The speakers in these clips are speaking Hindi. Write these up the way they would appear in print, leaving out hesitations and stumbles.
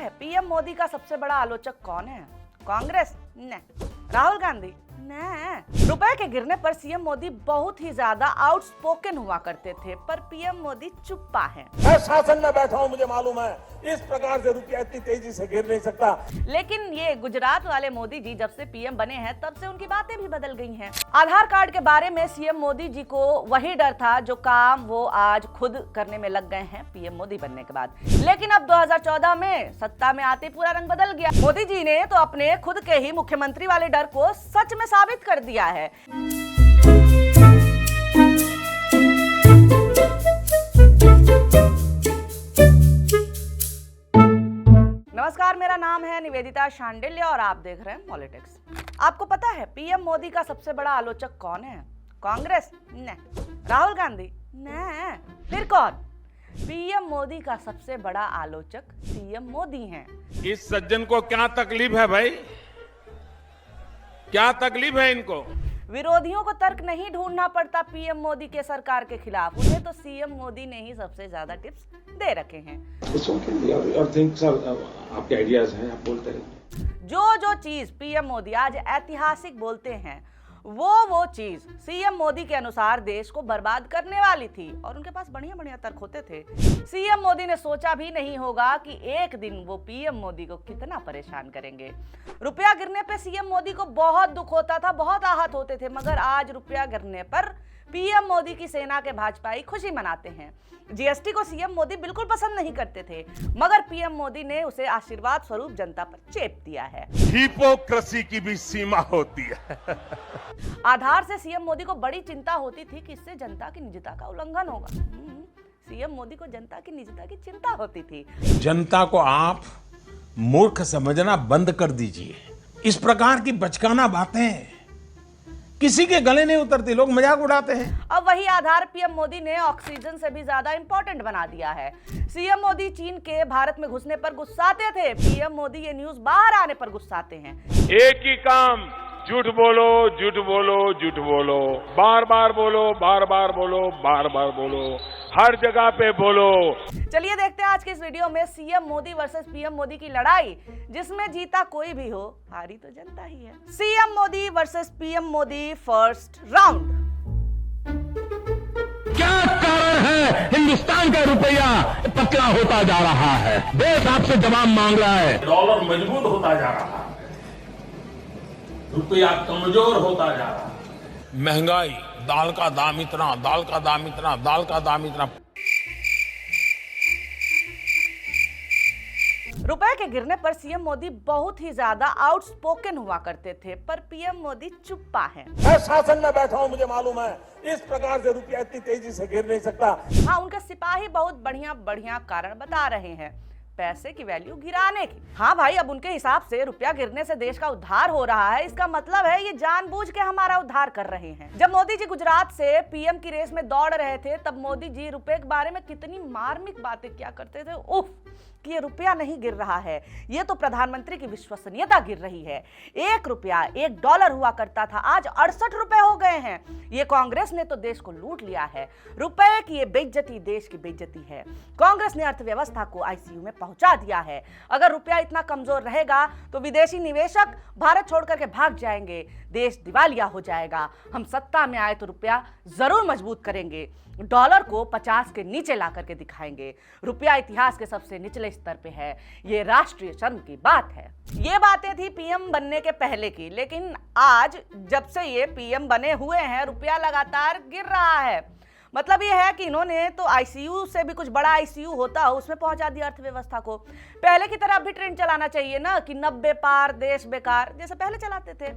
है पीएम मोदी का सबसे बड़ा आलोचक कौन है? कांग्रेस? न। राहुल गांधी? न। रुपए के गिरने पर सीएम मोदी बहुत ही ज्यादा आउटस्पोकन हुआ करते थे, पर पीएम मोदी चुप्पा हैं। मैं शासन में बैठा हूं, मुझे मालूम है इस प्रकार से रुपया इतनी तेजी से गिर नहीं सकता। लेकिन ये गुजरात वाले मोदी जी जब से पीएम बने हैं तब से उनकी बातें भी बदल गई हैं। आधार कार्ड के बारे में सीएम मोदी जी को वही डर था जो काम वो आज खुद करने में लग गए हैं पीएम मोदी बनने के बाद। लेकिन अब 2014 में सत्ता में आते पूरा रंग बदल गया। मोदी जी ने तो अपने खुद के ही मुख्यमंत्री वाले डर को सच में साबित कर दिया है। नमस्कार, मेरा नाम है निवेदिता शांडिल्य और आप देख रहे हैं पॉलिटिक्स। आपको पता है पीएम मोदी का सबसे बड़ा आलोचक कौन है? कांग्रेस? न। राहुल गांधी? न। फिर कौन? पीएम मोदी का सबसे बड़ा आलोचक सीएम मोदी हैं। इस सज्जन को क्या तकलीफ है भाई? क्या तकलीफ है इनको? विरोधियों को तर्क नहीं ढूंढना पड़ता पीएम मोदी के सरकार के खिलाफ, उन्हें तो सीएम मोदी ने ही सबसे ज्यादा टिप्स दे रखे हैं। आपके आइडियाज हैं, आप बोलते रहिए। जो चीज पीएम मोदी आज ऐतिहासिक बोलते हैं वो चीज सीएम मोदी के अनुसार देश को बर्बाद करने वाली थी, और उनके पास बढ़िया बढ़िया तर्क होते थे। सीएम मोदी ने सोचा भी नहीं होगा कि एक दिन वो पीएम मोदी को कितना परेशान करेंगे। रुपया गिरने पे सीएम मोदी को बहुत दुख होता था, बहुत आहत होते थे, मगर आज रुपया गिरने पर पीएम मोदी की सेना के भाजपाई खुशी मनाते हैं। जीएसटी को सीएम मोदी बिल्कुल पसंद नहीं करते थे, मगर पीएम मोदी ने उसे आशीर्वाद स्वरूप जनता पर चेप दिया है। हिपोक्रेसी की भी सीमा होती है। आधार से सीएम मोदी को बड़ी चिंता होती थी कि इससे जनता की निजता का उल्लंघन होगा। सीएम मोदी को जनता की निजता की चिंता होती थी। जनता को आप मूर्ख समझना बंद कर दीजिए। इस प्रकार की बचकाना बातें किसी के गले नहीं उतरती, लोग मजाक उड़ाते हैं। अब वही आधार पीएम मोदी ने ऑक्सीजन से भी ज्यादा इंपॉर्टेंट बना दिया है। सीएम मोदी चीन के भारत में घुसने पर गुस्साते थे, पीएम मोदी ये न्यूज बाहर आने पर गुस्साते हैं। एक ही काम, झूठ बोलो, झूठ बोलो, झूठ बोलो, बार बार बोलो, बार बार बोलो, बार बार बोलो, हर जगह पे बोलो। चलिए देखते हैं आज के इस वीडियो में CM Modi versus PM Modi की लड़ाई, जिसमें जीता कोई भी हो, हारी तो जनता ही है। CM Modi versus PM Modi, first round. क्या कारण है हिंदुस्तान का रुपया पतला होता जा रहा है? देश आपसे जवाब मांग रहा है। डॉलर मजबूत होता जा रहा है, रुपया कमजोर होता जा रहा है। महंगाई, दाल का दाम इतना, दाल का दाम इतना, दाल का दाम इतना। रुपए के गिरने पर सीएम मोदी बहुत ही ज्यादा आउटस्पोकन हुआ करते थे, पर पीएम मोदी चुप्पा हैं। मैं शासन में बैठा हूं, मुझे मालूम है इस प्रकार से रुपया इतनी तेजी से गिर नहीं सकता। हाँ, उनके सिपाही बहुत बढ़िया बढ़िया कारण बता रहे हैं पैसे की वैल्यू गिराने की। हाँ भाई, अब उनके हिसाब से रुपया गिरने से देश का उद्धार हो रहा है, इसका मतलब है ये जानबूझ के हमारा उद्धार कर रहे हैं। जब मोदी जी गुजरात से पीएम की रेस में दौड़ रहे थे, तब मोदी जी रुपए के बारे में कितनी मार्मिक बातें किया करते थे। उफ, कि ये रुपया नहीं गिर रहा है, ये तो प्रधानमंत्री की विश्वसनीयता गिर रही है। 1 रुपया 1 डॉलर हुआ करता था, आज 68 रुपए हो गए हैं। ये कांग्रेस ने तो देश को लूट लिया है। रुपए की ये बेइज्जती देश की बेइज्जती है। कांग्रेस ने अर्थव्यवस्था को आईसीयू में पहुंचा दिया है। अगर रुपया इतना कमजोर रहेगा तो विदेशी निवेशक भारत छोड़ करके भाग जाएंगे, देश दिवालिया हो जाएगा। हम सत्ता में आए तो रुपया जरूर मजबूत करेंगे, डॉलर को 50 के नीचे ला करके दिखाएंगे। रुपया इतिहास के सबसे निचले स्तर पे है, ये राष्ट्रीय शर्म की बात है। ये बातें थी पीएम बनने के पहले की, लेकिन आज जब से ये पीएम बने हुए हैं रुपया लगातार गिर रहा है। मतलब ये है कि इन्होंने तो आईसीयू से भी कुछ बड़ा आईसीयू होता हो उसमें पहुंचा दिया अर्थव्यवस्था को। पहले की तरह भी ट्रेंड चलाना चाहिए ना कि 90 पार देश बेकार, जैसे पहले चलाते थे।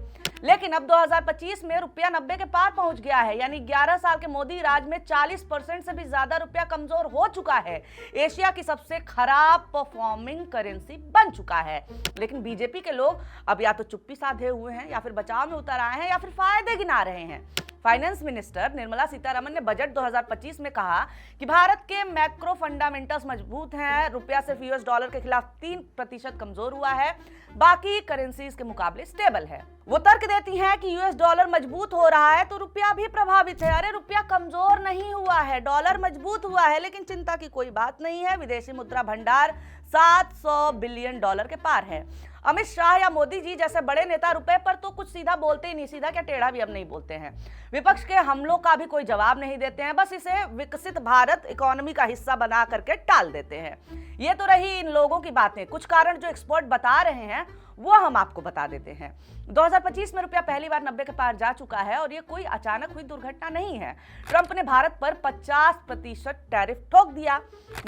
लेकिन अब 2025 में रुपया 90 के पार पहुंच गया है, यानी 11 साल के मोदी राज में 40% से भी ज्यादा रुपया कमजोर हो चुका है। एशिया की सबसे खराब परफॉर्मिंग करेंसी बन चुका है। लेकिन बीजेपी के लोग अब या तो चुप्पी साधे हुए हैं, या फिर बचाव में उतर आए हैं, या फिर फायदे गिना रहे हैं। फाइनेंस मिनिस्टर निर्मला सीतारमण ने बजट 2025 में कहा कि भारत के मैक्रो फंडामेंटल्स मजबूत हैं, रुपया सिर्फ यूएस डॉलर के खिलाफ 3% कमजोर हुआ है, बाकी करेंसीज के मुकाबले स्टेबल है। वो तर्क देती हैं कि यूएस डॉलर मजबूत हो रहा है तो रुपया भी प्रभावित है। अरे रुपया कमजोर नहीं हुआ है, डॉलर मजबूत हुआ है, लेकिन चिंता की कोई बात नहीं है। विदेशी मुद्रा भंडार $700 बिलियन के पार है। अमित शाह या मोदी जी जैसे बड़े नेता रुपए पर तो कुछ सीधा बोलते ही नहीं, सीधा क्या टेढ़ा भी अब नहीं बोलते हैं। विपक्ष के हमलों का भी कोई जवाब नहीं देते हैं, बस इसे विकसित भारत इकोनॉमी का हिस्सा बना करके टाल देते हैं। ये तो रही इन लोगों की बातें। कुछ कारण जो एक्सपर्ट बता रहे हैं वो हम आपको बता देते हैं। 2025 में रुपया पहली बार 90 के पार जा चुका है और ये कोई अचानक हुई दुर्घटना नहीं है। ट्रंप ने भारत पर 50% टैरिफ ठोक दिया,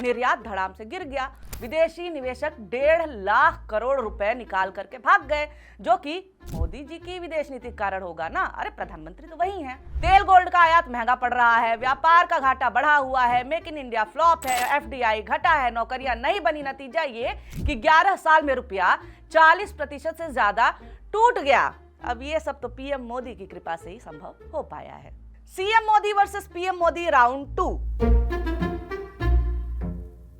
निर्यात धड़ाम से गिर गया, विदेशी निवेशक 1.5 लाख करोड़ रुपए निकाल करके भाग गए, जो कि मोदी जी की विदेश नीति के कारण होगा ना। अरे प्रधानमंत्री तो वही हैं। तेल गोल्ड का आयात महंगा पड़ रहा है, व्यापार का घाटा बढ़ा हुआ है, मेक इन इंडिया फ्लॉप है, FDI घटा है, नौकरियां नहीं बनी। नतीजा ये कि 11 साल में रुपया 40% से ज्यादा टूट गया। अब ये सब तो पीएम मोदी की कृपा से ही संभव हो पाया है। CM Modi versus PM Modi round 2।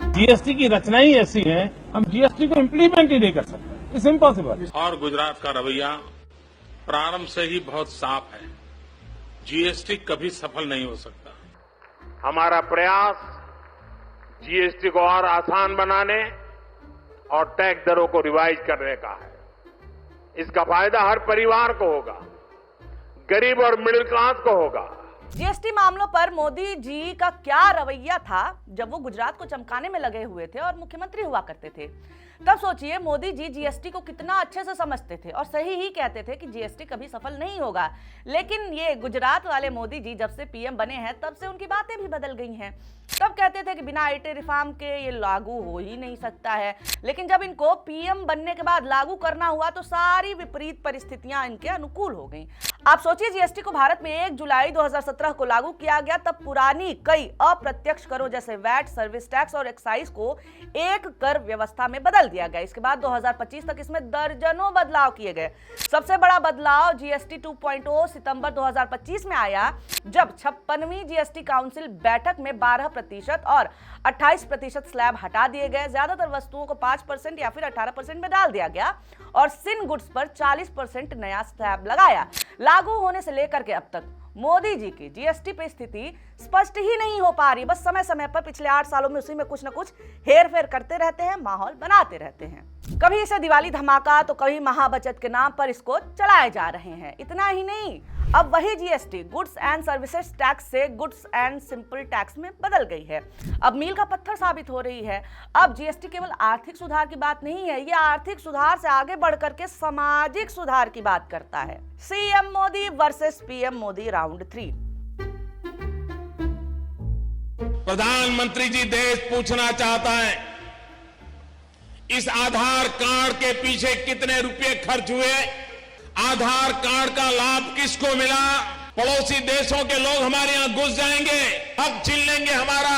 GST की रचना ही ऐसी है, हम जीएसटी को इम्प्लीमेंट ही नहीं कर सकते, इट्स इम्पॉसिबल। और गुजरात का रवैया प्रारंभ से ही बहुत साफ है, जीएसटी कभी सफल नहीं हो सकता। हमारा प्रयास जीएसटी को और आसान बनाने और टैक्स दरों को रिवाइज करने का है। इसका फायदा हर परिवार को होगा, गरीब और मिडिल क्लास को होगा। जीएसटी मामलों पर मोदी जी का क्या रवैया था जब वो गुजरात को चमकाने में लगे हुए थे और मुख्यमंत्री हुआ करते थे। तब सोचिए मोदी जी जीएसटी को कितना अच्छे से समझते थे और सही ही कहते थे कि जीएसटी कभी सफल नहीं होगा। लेकिन ये गुजरात वाले मोदी जी जब से पीएम बने हैं तब से उनकी बातें भी बदल गई हैं। तब कहते थे कि बिना आईटी रिफॉर्म के ये लागू हो ही नहीं सकता है, लेकिन जब इनको पीएम बनने के बाद लागू करना हुआ तो सारी विपरीत परिस्थितियां इनके अनुकूल हो गईं। आप सोचिए जीएसटी को भारत में 1 जुलाई 2017 को लागू किया गया, तब पुरानी कई अप्रत्यक्ष करों जैसे वैट, सर्विस टैक्स और एक्साइज को एक कर व्यवस्था में बदल दिया गया। इसके बाद 2025 तक इसमें दर्जनों बदलाव किए गए। सबसे बड़ा बदलाव जीएसटी 2.0 सितंबर 2025 में आया, जब 56वीं जीएसटी काउंसिल बैठक में 12% और 28% स्लैब हटा दिए गए। ज्यादातर वस्तुओं को 5% या फिर 18% में डाल दिया गया और सिन गुड्स पर 40% नया स्लैब लगाया। लागू होने से लेकर के अब तक मोदी जी की जीएसटी पे स्थिति स्पष्ट ही नहीं हो पा रही। बस समय समय पर पिछले 8 सालों में उसी में कुछ न कुछ हेर फेर करते रहते हैं, माहौल बनाते रहते हैं। कभी इसे दिवाली धमाका तो कभी महाबचत के नाम पर इसको चलाए जा रहे हैं। इतना ही नहीं, अब वही GST goods and services tax से गुड्स एंड सिंपल टैक्स में बदल गई है। अब मील का पत्थर साबित हो रही है। अब जीएसटी केवल आर्थिक सुधार की बात नहीं है, ये आर्थिक सुधार से आगे बढ़कर के सामाजिक सुधार की बात करता है। CM Modi versus PM Modi round 3। प्रधानमंत्री जी देश पूछना चाहता है, इस आधार कार्ड के पीछे कितने रुपए खर्च हुए? आधार कार्ड का लाभ किसको मिला? पड़ोसी देशों के लोग हमारे यहां घुस जाएंगे, हक छीन लेंगे हमारा।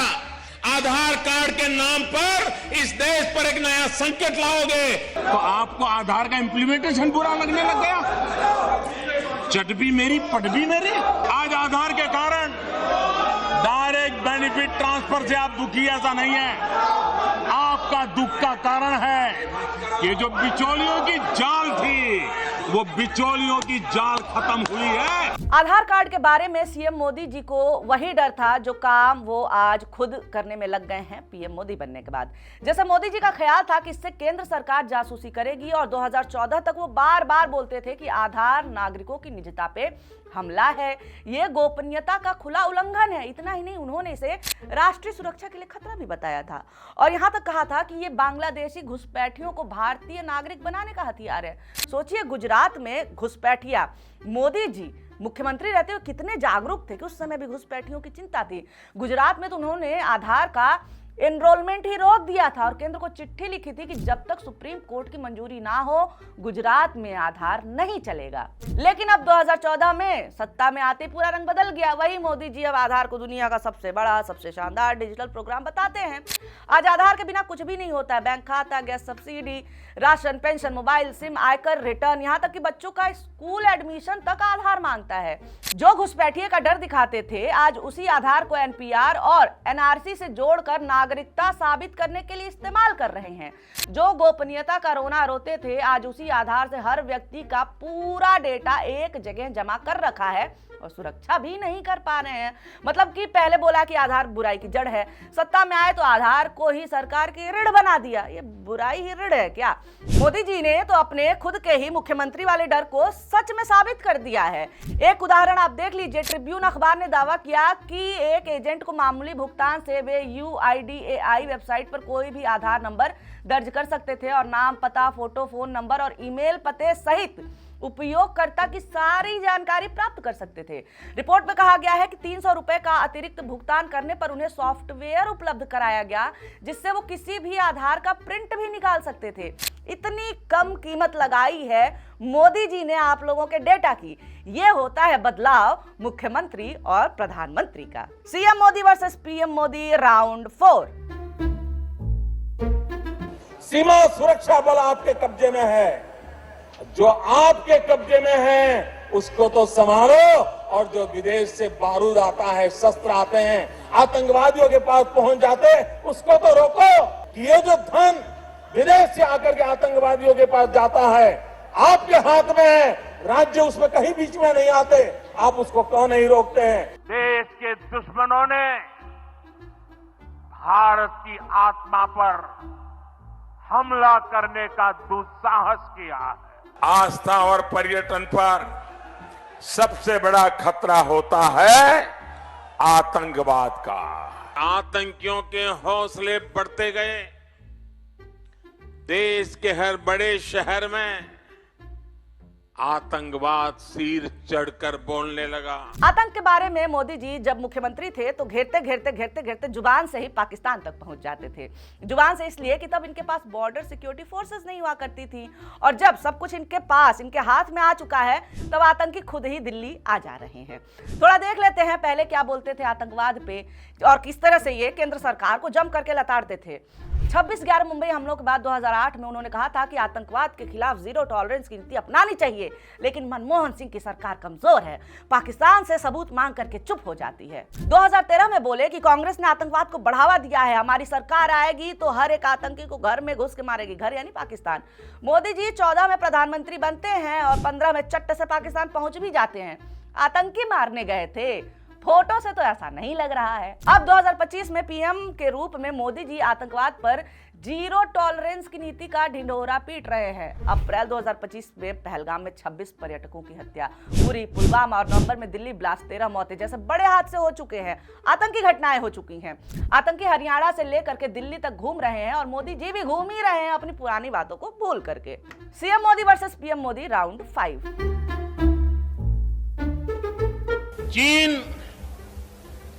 आधार कार्ड के नाम पर इस देश पर एक नया संकट लाओगे तो आपको आधार का इंप्लीमेंटेशन बुरा लगने लग गया। चट भी मेरी पट भी मेरी। आज आधार के कारण डायरेक्ट बेनिफिट ट्रांसफर से आप दुखी, ऐसा नहीं है। आपका दुख का कारण है ये जो बिचौलियों की जाल थी, वो बिचौलियों की जाल खत्म हुई है। आधार कार्ड के बारे में सीएम मोदी जी को वही डर था जो काम वो आज खुद करने में लग गए हैं पीएम मोदी बनने के बाद। जैसे मोदी जी का ख्याल था कि इससे केंद्र सरकार जासूसी करेगी और 2014 तक वो बार बार बोलते थे कि आधार नागरिकों की निजता पे हमला है, ये गोपनीयता का खुला उल्लंघन है। इतना ही नहीं, उन्होंने इसे राष्ट्रीय सुरक्षा के लिए खतरा भी बताया था और यहां तक कहा था कि ये बांग्लादेशी घुसपैठियों को भारतीय नागरिक बनाने का हथियार है। सोचिए गुजरात में घुसपैठिया, मोदी जी मुख्यमंत्री रहते हुए कितने जागरूक थे कि उस समय भी घुसपैठियों की चिंता थी। गुजरात में तो उन्होंने आधार का एनरोलमेंट ही रोक दिया था और केंद्र को चिट्ठी लिखी थी कि जब तक सुप्रीम कोर्ट की मंजूरी ना हो गुजरात में आधार नहीं चलेगा। लेकिन अब 2014 में सत्ता में आते पूरा रंग बदल गया। वही मोदी जी अब आधार को दुनिया का सबसे बड़ा, सबसे शानदार डिजिटल प्रोग्राम बताते हैं। आज आधार के बिना कुछ भी नहीं होता है। बैंक खाता, gas subsidy, ration, pension, mobile SIM, आयकर रिटर्न, यहाँ तक कि बच्चों का स्कूल एडमिशन तक आधार मांगता है। जो घुसपैठिए का डर दिखाते थे, आज उसी आधार को एनपीआर और एनआरसी से जोड़कर नागरिकता साबित करने के लिए इस्तेमाल कर रहे हैं। जो गोपनीयता का रोना रोते थे, आज उसी आधार से हर व्यक्ति का पूरा डेटा एक जगह जमा कर रखा है और सुरक्षा भी नहीं कर पा रहे हैं। मतलब कि पहले बोला कि आधार बुराई की जड़ है, सत्ता में आए तो आधार को ही सरकार की रीढ़ बना दिया। ये बुराई ही रीढ़ है क्या? मोदी जी ने तो अपने खुद के ही मुख्यमंत्री वाले डर को सच में साबित कर दिया है। एक उदाहरण आप देख लीजिए। ट्रिब्यून अखबार ने दावा किया कि एक एजेंट को मामूली भुगतान से वे UIDAI वेबसाइट पर कोई भी आधार नंबर दर्ज कर सकते थे और नाम, पता, फोटो, फोन नंबर और ईमेल पते सहित उपयोगकर्ता की सारी जानकारी प्राप्त कर सकते थे। रिपोर्ट में कहा गया है कि 300 रुपए का अतिरिक्त भुगतान करने पर उन्हें सॉफ्टवेयर उपलब्ध कराया गया जिससे वो किसी भी आधार का प्रिंट भी निकाल सकते थे। इतनी कम कीमत लगाई है मोदी जी ने आप लोगों के डेटा की। ये होता है बदलाव मुख्यमंत्री और प्रधानमंत्री का। CM Modi versus PM Modi round 4। सीमा सुरक्षा बल आपके कब्जे में है, जो आपके कब्जे में है उसको तो संभालो, और जो विदेश से बारूद आता है, शस्त्र आते हैं, आतंकवादियों के पास पहुंच जाते, उसको तो रोको। कि ये जो धन विदेश से आकर के आतंकवादियों के पास जाता है आपके हाथ में है, राज्य उसमें कहीं बीच में नहीं आते, आप उसको क्यों नहीं रोकते हैं? देश के दुश्मनों ने भारत की आत्मा पर हमला करने का दुस्साहस किया है। आस्था और पर्यटन पर सबसे बड़ा खतरा होता है आतंकवाद का। आतंकियों के हौसले बढ़ते गए। देश के हर बड़े शहर में आतंकवाद सिर चढ़कर बोलने लगा। आतंक के बारे में मोदी जी जब मुख्यमंत्री थे तो घेरते जुबान से ही पाकिस्तान तक पहुंच जाते थे। जुबान से इसलिए कि तब इनके पास बॉर्डर सिक्योरिटी फोर्सेस नहीं हुआ करती थी, और जब सब कुछ इनके पास, इनके हाथ में आ चुका है, तब आतंकी खुद ही दिल्ली आ जा रहे हैं। थोड़ा देख लेते हैं पहले क्या बोलते थे आतंकवाद पे और किस तरह से ये केंद्र सरकार को जम करके लताड़ते थे। 26/11 मुंबई हमलों के बाद 2008 में उन्होंने कहा था कि आतंकवाद के खिलाफ जीरो टॉलरेंस की नीति अपनानी चाहिए, लेकिन मनमोहन सिंह की सरकार कमजोर है, पाकिस्तान से सबूत मांग करके चुप हो जाती है। 2013 में बोले कि कांग्रेस ने आतंकवाद को बढ़ावा दिया है, हमारी सरकार आएगी तो हर एक आतंकी को घर में घुस के मारेगी, घर यानी पाकिस्तान। मोदी जी 14 में प्रधानमंत्री बनते हैं और 15 में चट्ट से पाकिस्तान पहुंच भी जाते हैं। आतंकी मारने गए थे, फोटो से तो ऐसा नहीं लग रहा है। अब 2025 में पीएम के रूप में मोदी जी आतंकवाद पर जीरो टॉलरेंस की नीति का ढिंढोरा पीट रहे हैं। अप्रैल 2025 में पहलगाम में 26 पर्यटकों की हत्या, उरी, पुलवामा और नवंबर में दिल्ली ब्लास्ट 13 मौतें जैसे बड़े हादसे हो चुके हैं, आतंकी घटनाएं हो चुकी हैं। आतंकी हरियाणा से लेकर के दिल्ली तक घूम रहे हैं और मोदी जी भी घूम ही रहे हैं अपनी पुरानी बातों को भूल करके। CM Modi versus PM Modi round 5। चीन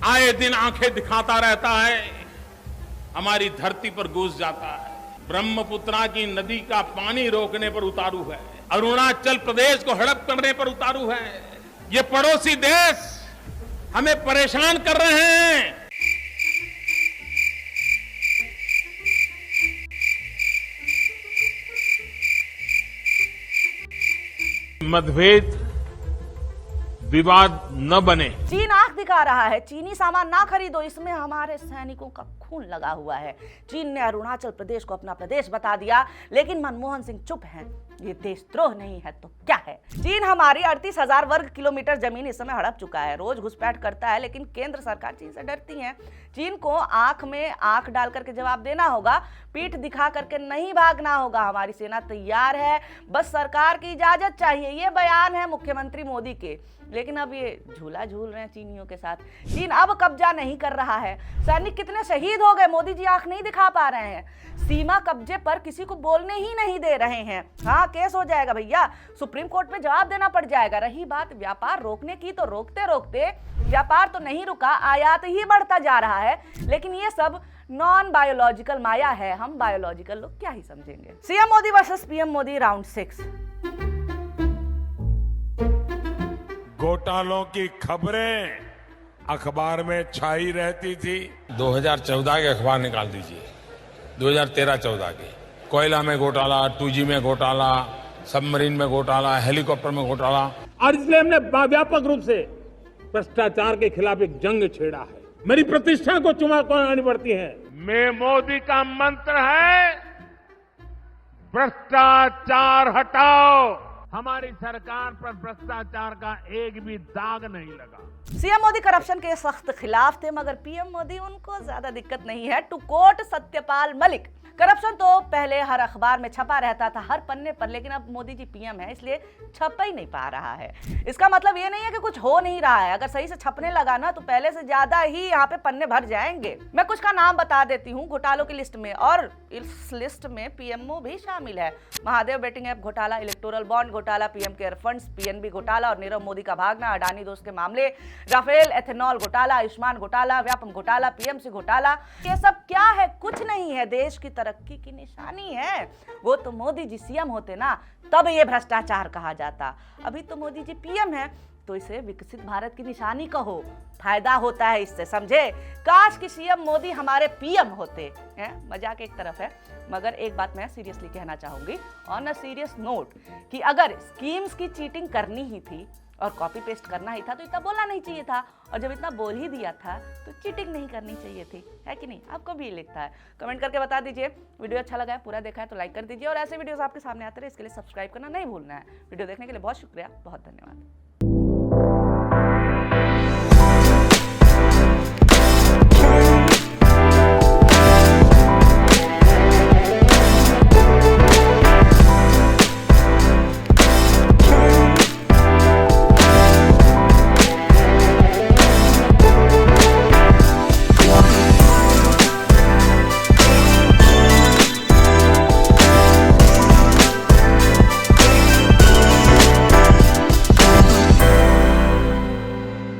आए दिन आंखें दिखाता रहता है, हमारी धरती पर घुस जाता है। ब्रह्मपुत्रा की नदी का पानी रोकने पर उतारू है, अरुणाचल प्रदेश को हड़प करने पर उतारू है। ये पड़ोसी देश हमें परेशान कर रहे हैं। मतभेद विवाद न बने। चीन आंख दिखा रहा है, चीनी सामान ना खरीदो, इसमें हमारे सैनिकों का खून लगा हुआ है। चीन ने अरुणाचल प्रदेश को अपना प्रदेश बता दिया, लेकिन मनमोहन सिंह चुप हैं। ये देशद्रोह नहीं है तो क्या है? चीन हमारी 38,000 वर्ग किलोमीटर जमीन इस समय हड़प चुका है, रोज घुसपैठ करता है, लेकिन केंद्र सरकार चीन से डरती है। चीन को आंख में आंख डाल करके जवाब देना होगा, पीठ दिखा करके नहीं भागना होगा। हमारी सेना तैयार है, बस सरकार की इजाजत चाहिए। ये बयान है मुख्यमंत्री मोदी के, लेकिन अब ये झूला झूल रहे हैं चीनियों के साथ। चीन अब कब्जा नहीं कर रहा है। सैनिक कितने शहीद हो गए, मोदी जी आंख नहीं दिखा पा रहे हैं। सीमा कब्जे पर किसी को बोलने ही नहीं दे रहे हैं। हाँ, केस हो जाएगा भैया, सुप्रीम कोर्ट में जवाब देना पड़ जाएगा। रही बात व्यापार रोकने की, तो रोकते रोकते व्यापार तो नहीं रुका, आयात ही बढ़ता जा रहा है। लेकिन ये सब नॉन बायोलॉजिकल माया है, हम बायोलॉजिकल लोग क्या ही समझेंगे। CM Modi versus PM Modi round 6। घोटालों की खबरें अखबार में छाई रहती थी। 2014 के अखबार निकाल दीजिए, 2013-14 के। कोयला में घोटाला, 2G में घोटाला, सबमरीन में घोटाला, हेलीकॉप्टर में घोटाला। और इसलिए हमने व्यापक रूप से भ्रष्टाचार के खिलाफ एक जंग छेड़ा है। मेरी प्रतिष्ठा को चुनौती पड़ती है। मैं मोदी का मंत्र है, भ्रष्टाचार हटाओ, हमारी सरकार पर भ्रष्टाचार का एक भी दाग नहीं लगा। सीएम मोदी करप्शन के सख्त खिलाफ थे, मगर पीएम मोदी उनको ज्यादा दिक्कत नहीं है। To quote Satyapal Malik, corruption तो पहले हर अखबार में छपा रहता था, हर पन्ने पर, लेकिन अब मोदी जी पीएम है इसलिए छप ही नहीं पा रहा है। इसका मतलब ये नहीं है कि कुछ हो नहीं रहा है, अगर सही से छपने लगा ना तो पहले से ज्यादा ही यहाँ पे पन्ने भर जाएंगे। मैं कुछ का नाम बता देती हूँ घोटालों की लिस्ट में, और इस लिस्ट में पीएमओ भी शामिल है। महादेव बेटिंग ऐप घोटाला, इलेक्टोरल बॉन्ड घोटाला, पीएम केयर फंड्स, पीएनबी घोटाला और नीरव मोदी का भागना, अडानी दोस्त के मामले, राफेल एथेनॉल घोटाला, आयुष्मान घोटाला, व्यापम घोटाला, पीएमसी घोटाला। ये सब क्या है? कुछ नहीं है, देश की तरक्की की निशानी है। वो तो मोदी जी सीएम होते ना तब ये भ्रष्टाचार कहा जाता, अभी तो मोदी जी पीएम है तो इसे विकसित भारत की निशानी कहो, फायदा होता है इससे, समझे? काश कि सीएम मोदी हमारे पीएम होते हैं। मजाक एक तरफ है, मगर एक बात मैं सीरियसली कहना चाहूंगी ऑन अ सीरियस नोट कि अगर स्कीम्स की चीटिंग करनी ही थी और कॉपी पेस्ट करना ही था तो इतना बोलना नहीं चाहिए था, और जब इतना बोल ही दिया था तो चीटिंग नहीं करनी चाहिए थी, है कि नहीं? आपको भी लिखता है, कमेंट करके बता दीजिए। वीडियो अच्छा लगा है, पूरा देखा है तो लाइक कर दीजिए, और ऐसे वीडियोस आपके सामने आते रहे इसके लिए सब्सक्राइब करना नहीं भूलना है। वीडियो देखने के लिए बहुत शुक्रिया, बहुत धन्यवाद।